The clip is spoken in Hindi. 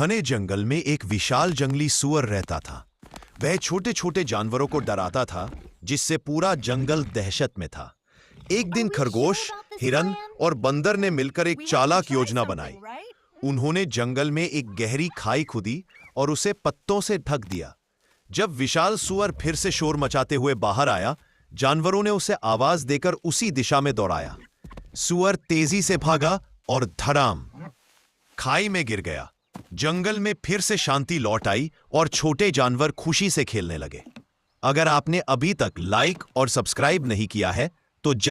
घने जंगल में एक विशाल जंगली सूअर रहता था। वह छोटे छोटे जानवरों को डराता था, जिससे पूरा जंगल दहशत में था। एक दिन खरगोश, हिरन और बंदर ने मिलकर एक चालाक योजना बनाई। उन्होंने जंगल में एक गहरी खाई खुदी और उसे पत्तों से ढक दिया। जब विशाल सूअर फिर से शोर मचाते हुए बाहर आया, जानवरों ने उसे आवाज देकर उसी दिशा में दौड़ाया। सूअर तेजी से भागा और धड़ाम खाई में गिर गया। जंगल में फिर से शांति लौट आई और छोटे जानवर खुशी से खेलने लगे। अगर आपने अभी तक लाइक और सब्सक्राइब नहीं किया है तो